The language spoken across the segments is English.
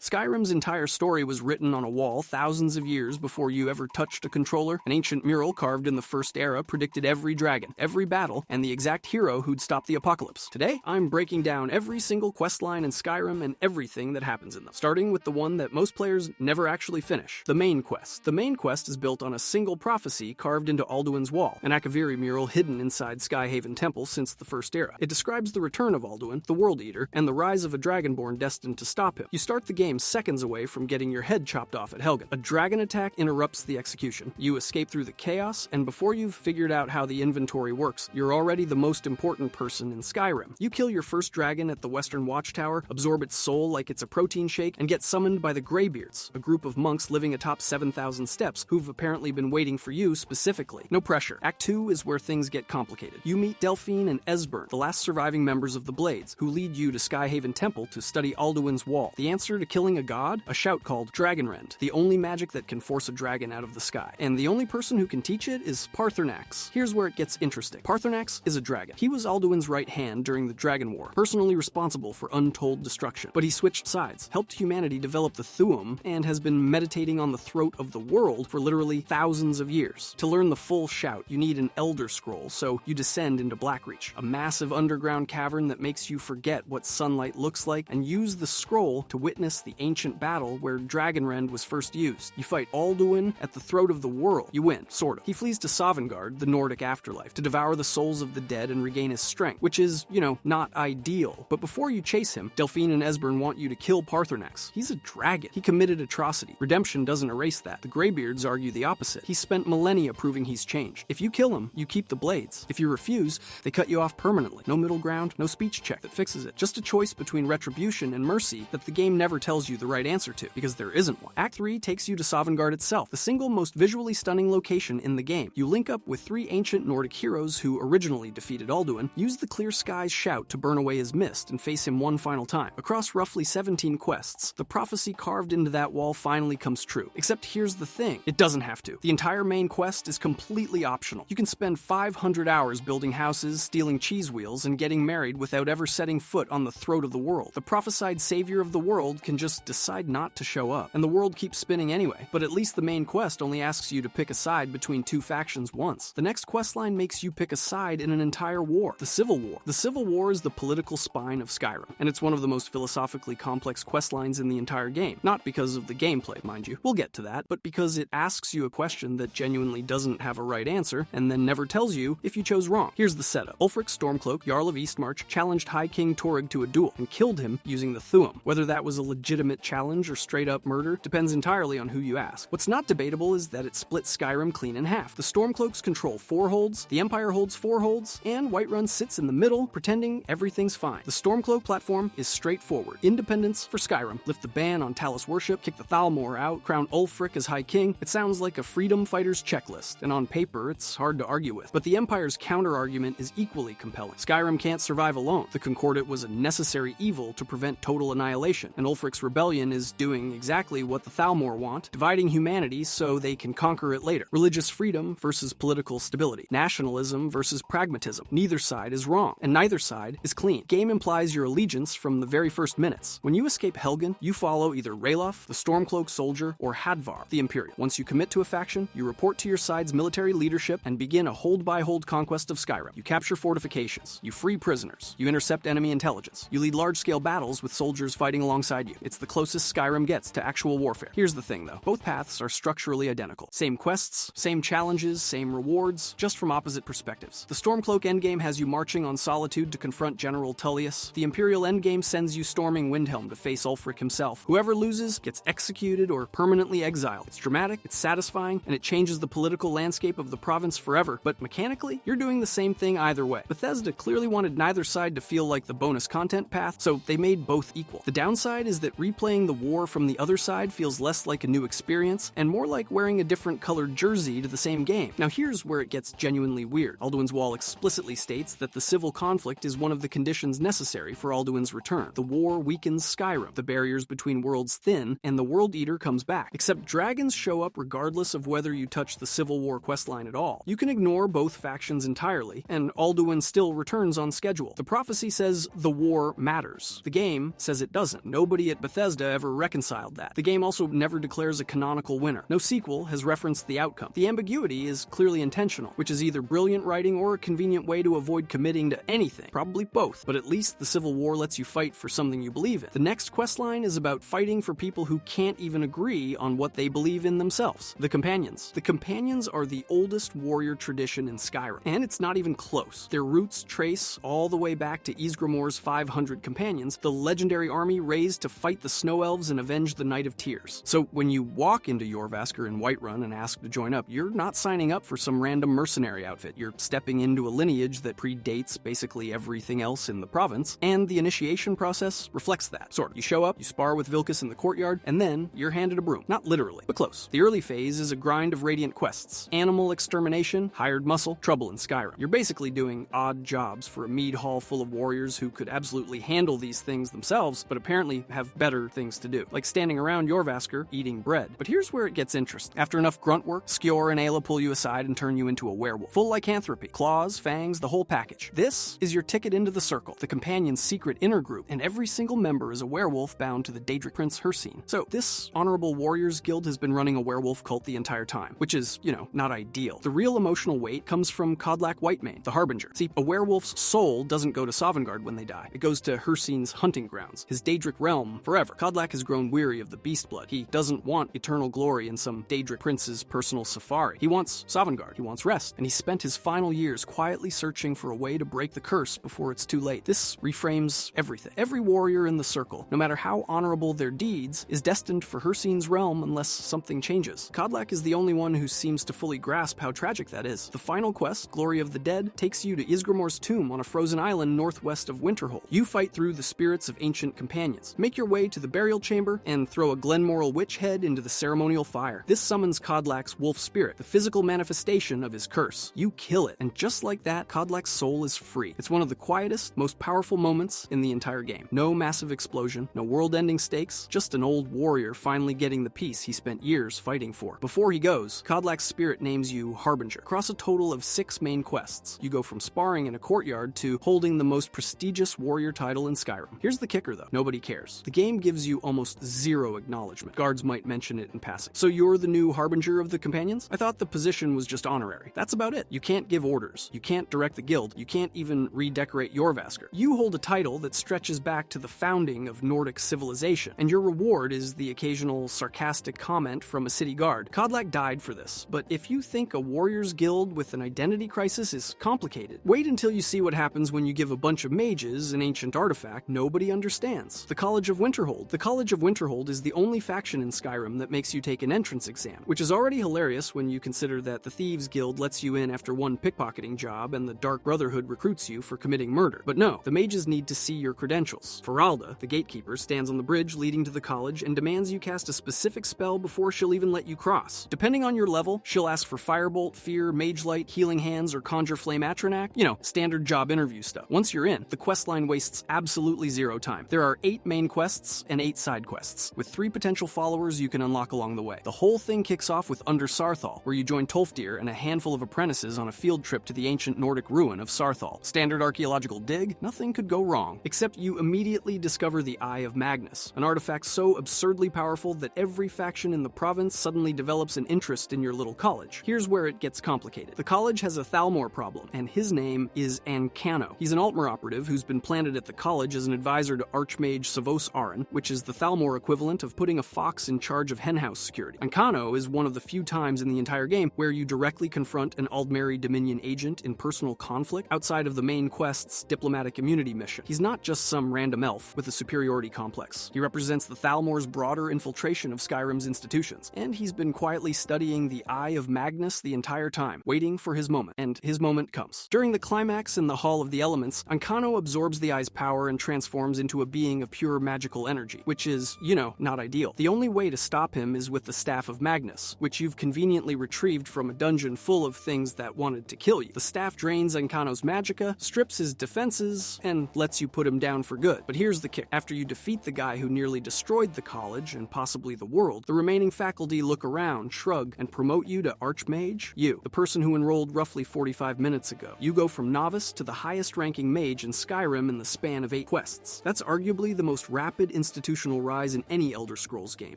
Skyrim's entire story was written on a wall thousands of years before you ever touched a controller. An ancient mural carved in the First Era predicted every dragon, every battle, and the exact hero who'd stop the apocalypse. Today, I'm breaking down every single questline in Skyrim and everything that happens in them, starting with the one that most players never actually finish, the main quest. The main quest is built on a single prophecy carved into Alduin's wall, an Akaviri mural hidden inside Skyhaven Temple since the First Era. It describes the return of Alduin, the World Eater, and the rise of a dragonborn destined to stop him. You start the game seconds away from getting your head chopped off at Helgen. A dragon attack interrupts the execution. You escape through the chaos, and before you've figured out how the inventory works, you're already the most important person in Skyrim. You kill your first dragon at the Western Watchtower, absorb its soul like it's a protein shake, and get summoned by the Greybeards, a group of monks living atop 7,000 steps who've apparently been waiting for you specifically. No pressure. Act 2 is where things get complicated. You meet Delphine and Esbern, the last surviving members of the Blades, who lead you to Skyhaven Temple to study Alduin's wall. The answer to killing a god? A shout called Dragonrend, the only magic that can force a dragon out of the sky. And the only person who can teach it is Paarthurnax. Here's where it gets interesting. Paarthurnax is a dragon. He was Alduin's right hand during the Dragon War, personally responsible for untold destruction. But he switched sides, helped humanity develop the Thuum, and has been meditating on the throat of the world for literally thousands of years. To learn the full shout, you need an Elder Scroll, so you descend into Blackreach, a massive underground cavern that makes you forget what sunlight looks like, and use the scroll to witness the ancient battle where Dragonrend was first used. You fight Alduin at the throat of the world. You win, sort of. He flees to Sovngarde, the Nordic afterlife, to devour the souls of the dead and regain his strength, which is, not ideal. But before you chase him, Delphine and Esbern want you to kill Paarthurnax. He's a dragon. He committed atrocity. Redemption doesn't erase that. The Greybeards argue the opposite. He spent millennia proving he's changed. If you kill him, you keep the blades. If you refuse, they cut you off permanently. No middle ground, no speech check that fixes it. Just a choice between retribution and mercy that the game never tells you the right answer to, because there isn't one. Act 3 takes you to Sovngarde itself, the single most visually stunning location in the game. You link up with 3 ancient Nordic heroes who originally defeated Alduin, use the Clear Skies shout to burn away his mist and face him one final time. Across roughly 17 quests, the prophecy carved into that wall finally comes true. Except here's the thing, it doesn't have to. The entire main quest is completely optional. You can spend 500 hours building houses, stealing cheese wheels, and getting married without ever setting foot on the throat of the world. The prophesied savior of the world can just decide not to show up, and the world keeps spinning anyway. But at least the main quest only asks you to pick a side between 2 factions once. The next questline makes you pick a side in an entire war, the Civil War. The Civil War is the political spine of Skyrim, and it's one of the most philosophically complex questlines in the entire game. Not because of the gameplay, mind you. We'll get to that, but because it asks you a question that genuinely doesn't have a right answer, and then never tells you if you chose wrong. Here's the setup. Ulfric Stormcloak, Jarl of Eastmarch, challenged High King Torrig to a duel, and killed him using the Thuum. Whether that was a legitimate challenge or straight-up murder depends entirely on who you ask. What's not debatable is that it split Skyrim clean in half. The Stormcloaks control 4 holds, the Empire holds 4 holds, and Whiterun sits in the middle, pretending everything's fine. The Stormcloak platform is straightforward. Independence for Skyrim. Lift the ban on Talos worship, kick the Thalmor out, crown Ulfric as High King. It sounds like a freedom fighter's checklist, and on paper, it's hard to argue with. But the Empire's counter-argument is equally compelling. Skyrim can't survive alone. The Concordat was a necessary evil to prevent total annihilation, and Ulfric's rebellion is doing exactly what the Thalmor want, dividing humanity so they can conquer it later. Religious freedom versus political stability. Nationalism versus pragmatism. Neither side is wrong, and neither side is clean. Game implies your allegiance from the very first minutes. When you escape Helgen, you follow either Ralof, the Stormcloak soldier, or Hadvar, the Imperial. Once you commit to a faction, you report to your side's military leadership and begin a hold-by-hold conquest of Skyrim. You capture fortifications, you free prisoners, you intercept enemy intelligence, you lead large-scale battles with soldiers fighting alongside you. It's the closest Skyrim gets to actual warfare. Here's the thing though, both paths are structurally identical. Same quests, same challenges, same rewards, just from opposite perspectives. The Stormcloak endgame has you marching on Solitude to confront General Tullius. The Imperial endgame sends you storming Windhelm to face Ulfric himself. Whoever loses gets executed or permanently exiled. It's dramatic, it's satisfying, and it changes the political landscape of the province forever, but mechanically, you're doing the same thing either way. Bethesda clearly wanted neither side to feel like the bonus content path, so they made both equal. The downside is that replaying the war from the other side feels less like a new experience, and more like wearing a different colored jersey to the same game. Now here's where it gets genuinely weird. Alduin's Wall explicitly states that the civil conflict is one of the conditions necessary for Alduin's return. The war weakens Skyrim, the barriers between worlds thin, and the World Eater comes back. Except dragons show up regardless of whether you touch the Civil War questline at all. You can ignore both factions entirely, and Alduin still returns on schedule. The prophecy says the war matters. The game says it doesn't. Nobody at Bethesda Bethesda ever reconciled that. The game also never declares a canonical winner. No sequel has referenced the outcome. The ambiguity is clearly intentional, which is either brilliant writing or a convenient way to avoid committing to anything. Probably both, but at least the Civil War lets you fight for something you believe in. The next questline is about fighting for people who can't even agree on what they believe in themselves. The Companions. The Companions are the oldest warrior tradition in Skyrim, and it's not even close. Their roots trace all the way back to Ysgramor's 500 companions, the legendary army raised to fight the Snow Elves and avenge the Night of Tears. So when you walk into Jorrvaskr in Whiterun and ask to join up, you're not signing up for some random mercenary outfit. You're stepping into a lineage that predates basically everything else in the province, and the initiation process reflects that. Sort of. You show up, you spar with Vilkas in the courtyard, and then you're handed a broom. Not literally, but close. The early phase is a grind of radiant quests. Animal extermination, hired muscle, trouble in Skyrim. You're basically doing odd jobs for a mead hall full of warriors who could absolutely handle these things themselves, but apparently have better things to do, like standing around Jorrvaskr eating bread. But here's where it gets interesting. After enough grunt work, Skjor and Ayla pull you aside and turn you into a werewolf. Full lycanthropy, claws, fangs, the whole package. This is your ticket into the Circle, the Companion's secret inner group, and every single member is a werewolf bound to the Daedric Prince Hircine. So this Honorable Warriors Guild has been running a werewolf cult the entire time, which is, not ideal. The real emotional weight comes from Kodlak Whitemane, the Harbinger. See, a werewolf's soul doesn't go to Sovngarde when they die. It goes to Hircine's hunting grounds, his Daedric realm forever. Kodlak has grown weary of the beast blood. He doesn't want eternal glory in some Daedric prince's personal safari. He wants Sovngarde. He wants rest. And he spent his final years quietly searching for a way to break the curse before it's too late. This reframes everything. Every warrior in the Circle, no matter how honorable their deeds, is destined for Hircine's realm unless something changes. Kodlak is the only one who seems to fully grasp how tragic that is. The final quest, Glory of the Dead, takes you to Ysgramor's tomb on a frozen island northwest of Winterhold. You fight through the spirits of ancient companions, make your way to the burial chamber, and throw a Glenmoral witch head into the ceremonial fire. This summons Kodlak's wolf spirit, the physical manifestation of his curse. You kill it, and just like that, Kodlak's soul is free. It's one of the quietest, most powerful moments in the entire game. No massive explosion, no world-ending stakes, just an old warrior finally getting the peace he spent years fighting for. Before he goes, Kodlak's spirit names you Harbinger. Across a total of 6 main quests, you go from sparring in a courtyard to holding the most prestigious warrior title in Skyrim. Here's the kicker though, nobody cares. The game gives you almost zero acknowledgement. Guards might mention it in passing. So you're the new Harbinger of the Companions? I thought the position was just honorary. That's about it. You can't give orders. You can't direct the guild. You can't even redecorate Jorrvaskr. You hold a title that stretches back to the founding of Nordic civilization, and your reward is the occasional sarcastic comment from a city guard. Kodlak died for this, but if you think a warrior's guild with an identity crisis is complicated, wait until you see what happens when you give a bunch of mages an ancient artifact nobody understands. The College of Winterhold. The College of Winterhold is the only faction in Skyrim that makes you take an entrance exam, which is already hilarious when you consider that the Thieves Guild lets you in after one pickpocketing job and the Dark Brotherhood recruits you for committing murder. But no, the mages need to see your credentials. Feralda, the gatekeeper, stands on the bridge leading to the college and demands you cast a specific spell before she'll even let you cross. Depending on your level, she'll ask for Firebolt, Fear, Mage Light, Healing Hands, or Conjure Flame Atronak. Standard job interview stuff. Once you're in, the questline wastes absolutely zero time. There are 8 main quests and 8 side quests, with 3 potential followers you can unlock along the way. The whole thing kicks off with Under Sarthal, where you join Tolfdir and a handful of apprentices on a field trip to the ancient Nordic ruin of Sarthal. Standard archaeological dig, nothing could go wrong, except you immediately discover the Eye of Magnus, an artifact so absurdly powerful that every faction in the province suddenly develops an interest in your little college. Here's where it gets complicated. The college has a Thalmor problem, and his name is Ancano. He's an Altmer operative who's been planted at the college as an advisor to Archmage Savos Aran, which is the Thalmor equivalent of putting a fox in charge of henhouse security. Ancano is one of the few times in the entire game where you directly confront an Aldmeri Dominion agent in personal conflict outside of the main quest's diplomatic immunity mission. He's not just some random elf with a superiority complex. He represents the Thalmor's broader infiltration of Skyrim's institutions, and he's been quietly studying the Eye of Magnus the entire time, waiting for his moment, and his moment comes. During the climax in the Hall of the Elements, Ancano absorbs the Eye's power and transforms into a being of pure magical energy, which is, not ideal. The only way to stop him is with the Staff of Magnus, which you've conveniently retrieved from a dungeon full of things that wanted to kill you. The staff drains Ancano's magicka, strips his defenses, and lets you put him down for good. But here's the kick. After you defeat the guy who nearly destroyed the college and possibly the world, the remaining faculty look around, shrug, and promote you to Archmage. You, the person who enrolled roughly 45 minutes ago. You go from novice to the highest ranking mage in Skyrim in the span of 8 quests. That's arguably the most rapid institutional rise in any Elder Scrolls game.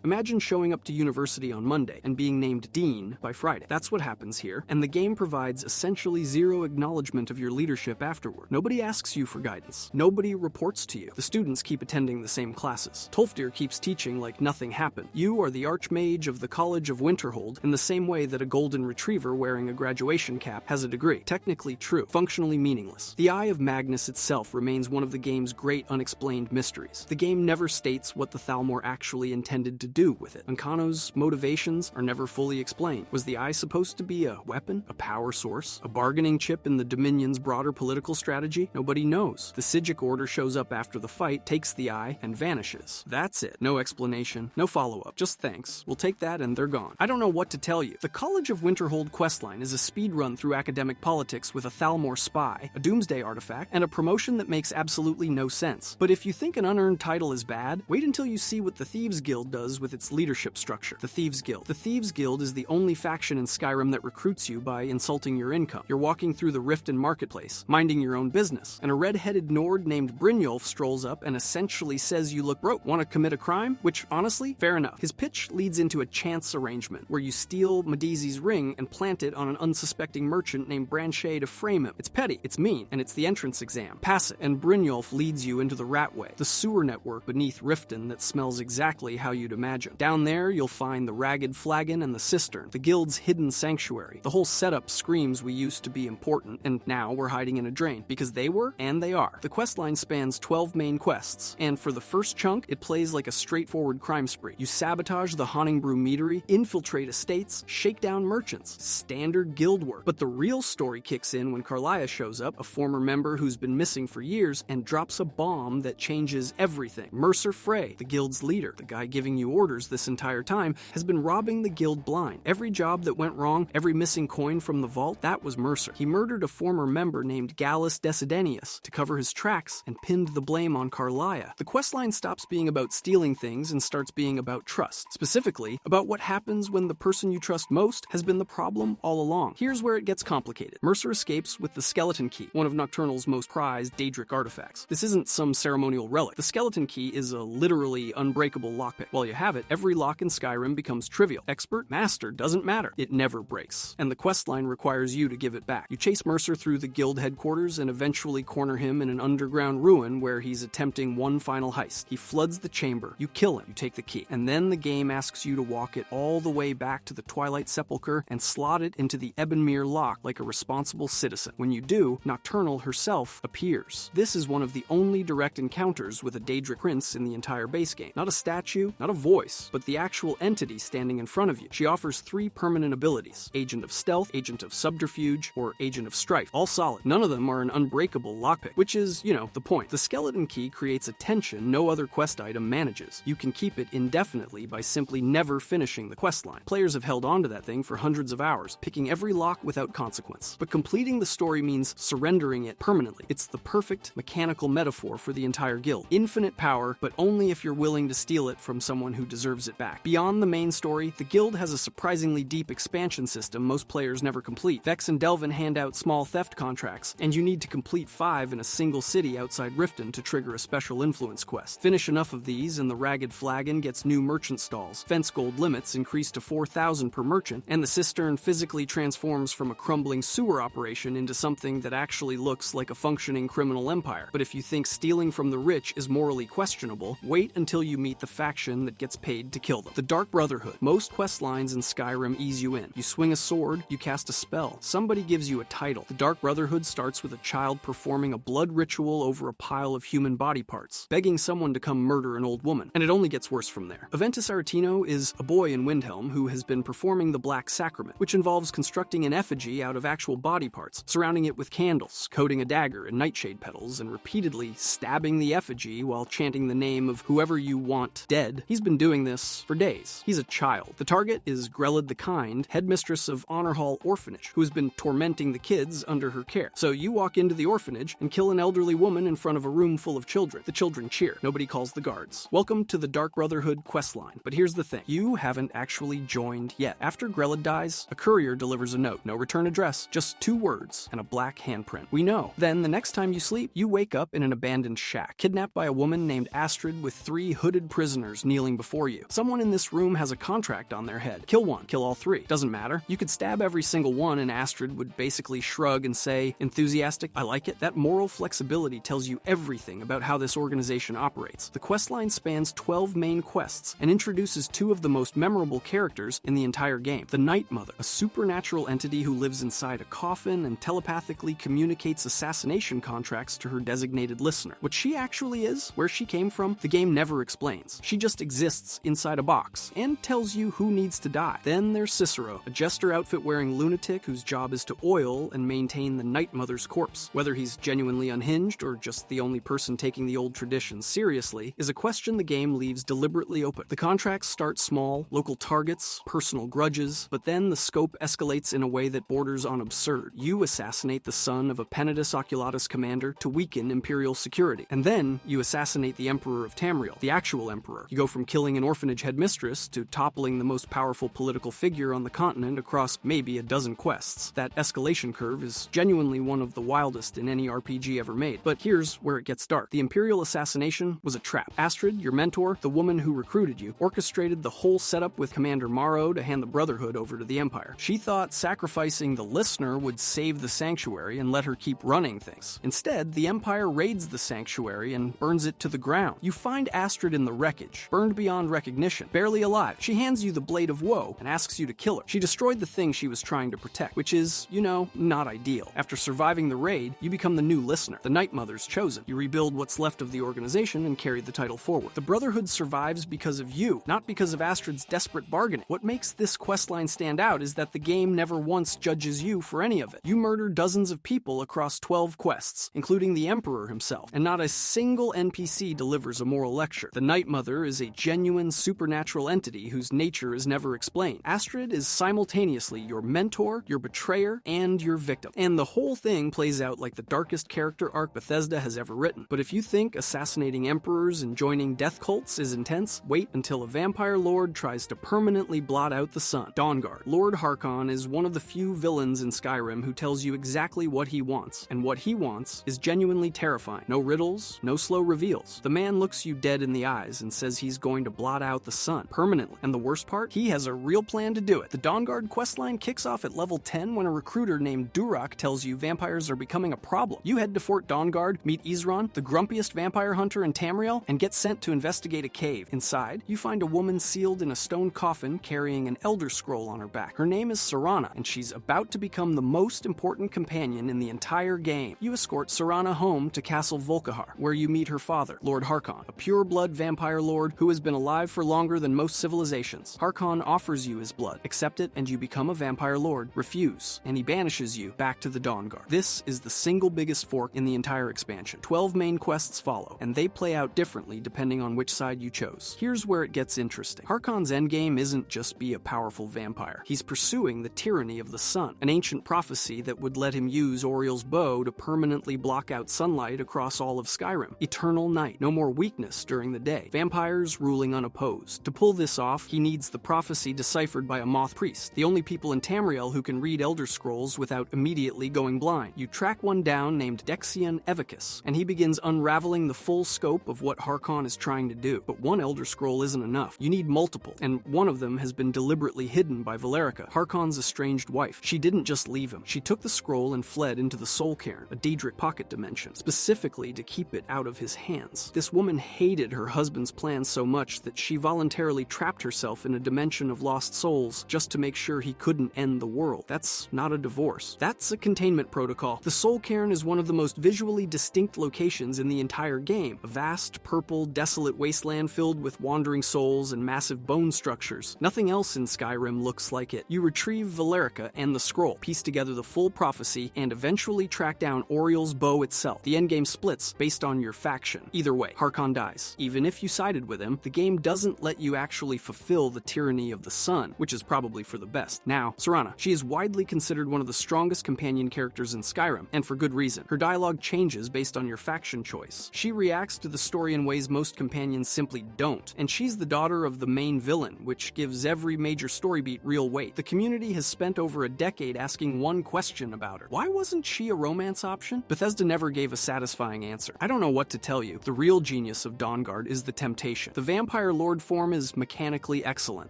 Imagine showing up to university on Monday and being named Dean by Friday. That's what happens here, and the game provides essentially zero acknowledgement of your leadership afterward. Nobody asks you for guidance. Nobody reports to you. The students keep attending the same classes. Tolfdir keeps teaching like nothing happened. You are the Archmage of the College of Winterhold in the same way that a golden retriever wearing a graduation cap has a degree. Technically true, functionally meaningless. The Eye of Magnus itself remains one of the game's great unexplained mysteries. The game never states what the Thalmor actually intended to do with it. Ancano's motivations are never fully explained. Was the Eye supposed to be a weapon, a power source, a bargaining chip in the Dominion's broader political strategy? Nobody knows. The Psijic Order shows up after the fight, takes the Eye, and vanishes. That's it. No explanation, no follow-up, just thanks. We'll take that and they're gone. I don't know what to tell you. The College of Winterhold questline is a speedrun through academic politics with a Thalmor spy, a doomsday artifact, and a promotion that makes absolutely no sense. But if you think an unearned title is bad, wait until you see what the Thieves Guild does with its leadership structure. The Thieves Guild. The Thieves Guild is the only faction in Skyrim that recruits you by insulting your income. You're walking through the Riften marketplace, minding your own business, and a red-headed Nord named Brynjolf strolls up and essentially says you look broke. Want to commit a crime? Which, honestly, fair enough. His pitch leads into a chance arrangement, where you steal Medizi's ring and plant it on an unsuspecting merchant named Branchet to frame him. It's petty, it's mean, and it's the entrance exam. Pass it, and Brynjolf leads you into the Ratway, the sewer network beneath Riften that smells exactly how you'd imagine. Down there, you'll find the Ragged Flagon and the Cistern, the guild's hidden sanctuary. The whole setup screams we used to be important, and now we're hiding in a drain, because they were, and they are. The questline spans 12 main quests, and for the first chunk, it plays like a straightforward crime spree. You sabotage the Honningbrew meadery, infiltrate estates, shake down merchants. Standard guild work. But the real story kicks in when Carlia shows up, a former member who's been missing for years, and drops a bomb that changes everything. Mercer Frey, the guild's leader, the guy giving you orders this entire time, has been robbing the guild blind. Every job that went wrong, every missing coin from the vault, that was Mercer. He murdered a former member named Gallus Desidenius to cover his tracks and pinned the blame on Carlia. The questline stops being about stealing things and starts being about trust. Specifically, about what happens when the person you trust most has been the problem all along. Here's where it gets complicated. Mercer escapes with the Skeleton Key, one of Nocturnal's most prized Daedric artifacts. This isn't some ceremonial relic. The Skeleton Key is a literally unbreakable lockpick. While you have it, every lock in Skyrim becomes trivial. Expert, master, doesn't matter. It never breaks. And the questline requires you to give it back. You chase Mercer through the guild headquarters and eventually corner him in an underground ruin where he's attempting one final heist. He floods the chamber. You kill him. You take the key. And then the game asks you to walk it all the way back to the Twilight Sepulchre and slot it into the Ebonmere lock like a responsible citizen. When you do, Nocturnal herself appears. This is one of the only direct encounters with a Daedric prince in the entire base game. Not a statue, not a voice, but the actual entity standing in front of you. She offers 3 permanent abilities: Agent of Stealth, Agent of Subterfuge, or Agent of Strife. All solid. None of them are an unbreakable lockpick, which is, the point. The Skeleton Key creates a tension no other quest item manages. You can keep it indefinitely by simply never finishing the questline. Players have held onto that thing for hundreds of hours, picking every lock without consequence. But completing the story means surrendering it permanently. It's the perfect mechanical metaphor for the entire guild. Infinite power, but only if you're willing to steal it from someone who deserves it back. Beyond the main story, the guild has a surprisingly deep expansion system most players never complete. Vex and Delvin hand out small theft contracts, and you need to complete 5 in a single city outside Riften to trigger a special influence quest. Finish enough of these and the Ragged Flagon gets new merchant stalls. Fence gold limits increase to 4,000 per merchant, and the Cistern physically transforms from a crumbling sewer operation into something that actually looks like a functioning criminal empire. But if you think stealing from the rich is morally questionable, wait until you meet the faction that gets paid to kill them. The Dark Brotherhood. Most quest lines in Skyrim ease you in. You swing a sword, you cast a spell. Somebody gives you a title. The Dark Brotherhood starts with a child performing a blood ritual over a pile of human body parts, begging someone to come murder an old woman. And it only gets worse from there. Aventus Aretino is a boy in Windhelm who has been performing the Black Sacrament, which involves constructing an effigy out of actual body parts, surrounding it with candles, coating a dagger and nightshade petals, and repeatedly stabbing the effigy while chanting the name of whoever you want dead. He's been doing this for days. He's a child. The target is Grelid the Kind, headmistress of Honor Hall Orphanage, who has been tormenting the kids under her care. So you walk into the orphanage and kill an elderly woman in front of a room full of children. The children cheer. Nobody calls the guards. Welcome to the Dark Brotherhood questline. But here's the thing. You haven't actually joined yet. After Grelid dies, a courier delivers a note. No return address, just 2 words and a black handprint. We know. Then the next time you sleep, you wake up in an abandoned shack, kidnapped by a woman named Astrid Astrid with 3 hooded prisoners kneeling before you. Someone in this room has a contract on their head. Kill one, kill all 3. Doesn't matter. You could stab every single one and Astrid would basically shrug and say, enthusiastic, I like it. That moral flexibility tells you everything about how this organization operates. The questline spans 12 main quests and introduces 2 of the most memorable characters in the entire game. The Night Mother, a supernatural entity who lives inside a coffin and telepathically communicates assassination contracts to her designated listener. What she actually is, where she came from, the game never explains. She just exists inside a box and tells you who needs to die. Then there's Cicero, a jester outfit-wearing lunatic whose job is to oil and maintain the Night Mother's corpse. Whether he's genuinely unhinged or just the only person taking the old traditions seriously is a question the game leaves deliberately open. The contracts start small, local targets, personal grudges, but then the scope escalates in a way that borders on absurd. You assassinate the son of a Penitus Oculatus commander to weaken Imperial security. And then you assassinate the Emperor of Tamriel, the actual emperor. You go from killing an orphanage headmistress to toppling the most powerful political figure on the continent across maybe a dozen quests. That escalation curve is genuinely one of the wildest in any RPG ever made. But here's where it gets dark. The Imperial assassination was a trap. Astrid, your mentor, the woman who recruited you, orchestrated the whole setup with Commander Morrow to hand the Brotherhood over to the Empire. She thought sacrificing the listener would save the sanctuary and let her keep running things. Instead, the Empire raids the sanctuary and burns it to the ground. You find Astrid in the wreckage, burned beyond recognition, barely alive. She hands you the Blade of Woe and asks you to kill her. She destroyed the thing she was trying to protect, which is, not ideal. After surviving the raid, you become the new listener, the Night Mother's chosen. You rebuild what's left of the organization and carry the title forward. The Brotherhood survives because of you, not because of Astrid's desperate bargaining. What makes this questline stand out is that the game never once judges you for any of it. You murder dozens of people across 12 quests, including the Emperor himself, and not a single NPC delivers a moral lecture. The Night Mother is a genuine supernatural entity whose nature is never explained. Astrid is simultaneously your mentor, your betrayer, and your victim. And the whole thing plays out like the darkest character arc Bethesda has ever written. But if you think assassinating emperors and joining death cults is intense, wait until a vampire lord tries to permanently blot out the sun. Dawnguard. Lord Harkon is one of the few villains in Skyrim who tells you exactly what he wants, and what he wants is genuinely terrifying. No riddles, no slow reveals. The man looks you dead in the eyes and says he's going to blot out the sun permanently. And the worst part? He has a real plan to do it. The Dawnguard questline kicks off at level 10 when a recruiter named Durak tells you vampires are becoming a problem. You head to Fort Dawnguard, meet Isran, the grumpiest vampire hunter in Tamriel, and get sent to investigate a cave. Inside, you find a woman sealed in a stone coffin carrying an elder scroll on her back. Her name is Serana, and she's about to become the most important companion in the entire game. You escort Serana home to Castle Volkihar, where you meet her father, Lord Harkon, a pure-blood vampire lord who has been alive for longer than most civilizations. Harkon offers you his blood. Accept it, and you become a vampire lord. Refuse, and he banishes you back to the Dawnguard. This is the single biggest fork in the entire expansion. 12 main quests follow, and they play out differently depending on which side you chose. Here's where it gets interesting. Harkon's endgame isn't just be a powerful vampire. He's pursuing the tyranny of the sun, an ancient prophecy that would let him use Oriel's bow to permanently block out sunlight across all of Skyrim. Eternal night, no more weakness during the day. Vampires ruling unopposed. To pull this off, he needs the prophecy deciphered by a moth priest, the only people in Tamriel who can read Elder Scrolls without immediately going blind. You track one down named Dexion Evicus, and he begins unraveling the full scope of what Harkon is trying to do. But one Elder Scroll isn't enough. You need multiple, and one of them has been deliberately hidden by Valerica, Harkon's estranged wife. She didn't just leave him. She took the scroll and fled into the Soul Cairn, a Daedric pocket dimension, specifically to keep it out of his hands. This woman hated her husband's plan so much that she voluntarily trapped herself in a dimension of lost souls just to make sure he couldn't end the world. That's not a divorce. That's a containment protocol. The Soul Cairn is one of the most visually distinct locations in the entire game. A vast, purple, desolate wasteland filled with wandering souls and massive bone structures. Nothing else in Skyrim looks like it. You retrieve Valerica and the scroll, piece together the full prophecy, and eventually track down Oriel's bow itself. The endgame splits based on your faction. Either way, Harkon dies. Even if you sided with him, the game doesn't let you actually fulfill the tyranny of the sun, which is probably for the best. Now, Serana. She is widely considered one of the strongest companion characters in Skyrim, and for good reason. Her dialogue changes based on your faction choice. She reacts to the story in ways most companions simply don't, and she's the daughter of the main villain, which gives every major story beat real weight. The community has spent over a decade asking one question about her. Why wasn't she a romance option? Bethesda never gave a satisfying answer. I don't know what to tell you. The real genius of Dawnguard is the temptation. The vampire lord form is mechanically excellent,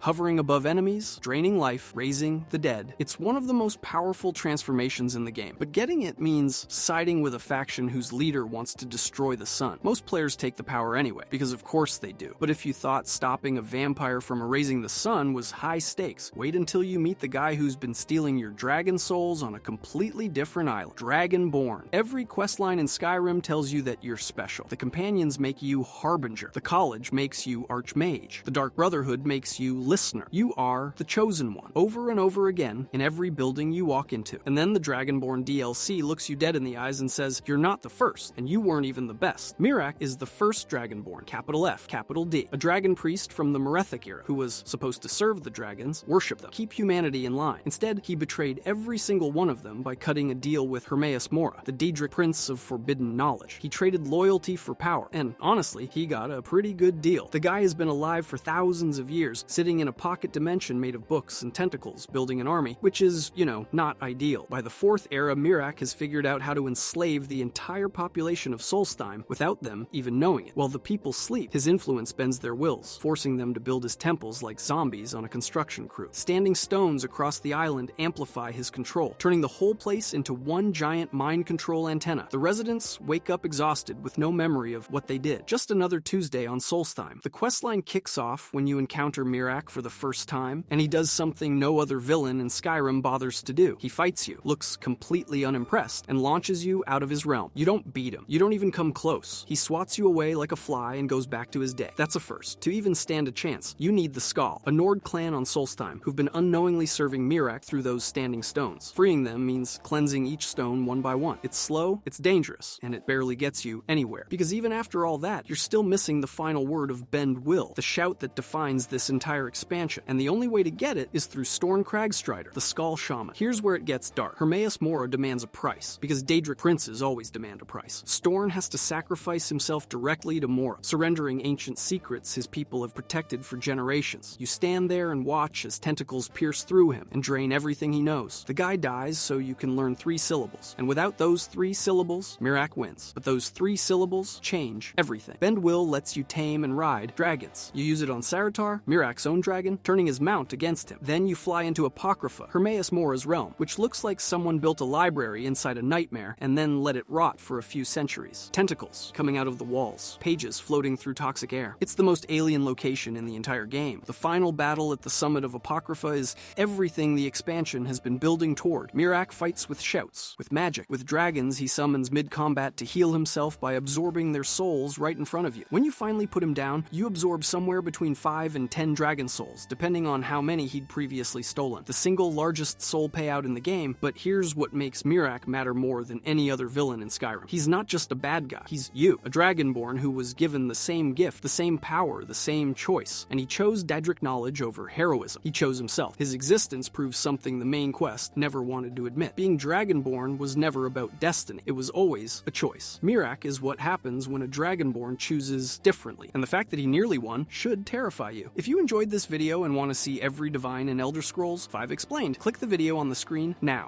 hovering above enemies, draining life, raising the dead. It's one of the most powerful transformations in the game, but getting it means siding with a faction whose leader wants to destroy the sun. Most players take the power anyway, because of course they do. But if you thought stopping a vampire from erasing the sun was high stakes, wait until you meet the guy who's been stealing your dragon souls on a completely different island. Dragonborn. Every questline in Skyrim tells you that you're special. The companions make you Harbinger. The college makes you Archmage. The Dark Brotherhood makes you Listener. You are the Chosen One, over and over again in every building you walk into. And then the Dragonborn DLC looks you dead in the eyes and says, you're not the first, and you weren't even the best. Miraak is the first Dragonborn, capital F, capital D, a dragon priest from the Merethic era, who was supposed to serve the dragons, worship them, keep humanity in line. Instead, he betrayed every single one of them by cutting a deal with Hermaeus Mora, the Daedric prince of forbidden knowledge. He traded loyalty for power, and honestly, he got a pretty good deal. The guy has been alive for thousands of years, sitting in a pocket dimension made of books and tentacles, building an army, which is, not ideal. By the 4th era, Miraak has figured out how to enslave the entire population of Solstheim without them even knowing it. While the people sleep, his influence bends their wills, forcing them to build his temples like zombies on a construction crew. Standing stones across the island amplify his control, turning the whole place into one giant mind control antenna. The residents wake up exhausted with no memory of what they did. Just another Tuesday on Solstheim. The questline kicks off when you encounter Miraak for the first time, and he does something no other villain in Skyrim bothers to do. He fights you, looks completely unimpressed, and launches you out of his realm. You don't beat him. You don't even come close. He swats you away like a fly and goes back to his day. That's a first. To even stand a chance, you need the Skald, a Nord clan on Solstheim who've been unknowingly serving Miraak through those standing stones. Freeing them means cleansing each stone one by one. It's slow, it's dangerous, and it barely gets you anywhere. Because even after all that, you're still missing the final word of Bend Will, the shout that defines this entire expansion. And the only way to get it is through Storn Cragstrider, the Skull Shaman. Here's where it gets dark. Hermaeus Mora demands a price, because Daedric princes always demand a price. Storn has to sacrifice himself directly to Mora, surrendering ancient secrets his people have protected for generations. You stand there and watch as tentacles pierce through him and drain everything he knows. The guy dies so you can learn 3 syllables, and without those 3 syllables, Miraak wins. But those 3 syllables change everything. Bend Will lets you tame and ride dragons. You use it on Saratar, Miraak's own dragon, turning his mount against him. Then you fly into Apocrypha, Hermaeus Mora's realm, which looks like someone built a library inside a nightmare and then let it rot for a few centuries. Tentacles coming out of the walls, pages floating through toxic air. It's the most alien location in the entire game. The final battle at the summit of Apocrypha is everything the expansion has been building toward. Miraak fights with shouts, with magic. With dragons, he summons mid-combat to heal himself by absorbing their souls right in front of you. When you finally put him down, you absorb somewhere between 5 and 10 dragon souls, depending on how many he'd previously stolen. The single largest soul payout in the game, but here's what makes Miraak matter more than any other villain in Skyrim. He's not just a bad guy, he's you, a dragonborn who was given the same gift, the same power, the same choice, and he chose Daedric knowledge over heroism. He chose himself. His existence proves something the main quest never wanted to admit. Being dragonborn was never about destiny, it was always a choice. Miraak is what happens when a dragonborn chooses differently, and the fact that he nearly won should terrify you. If you enjoyed this video and want to see every divine in Elder Scrolls 5 Explained, click the video on the screen now.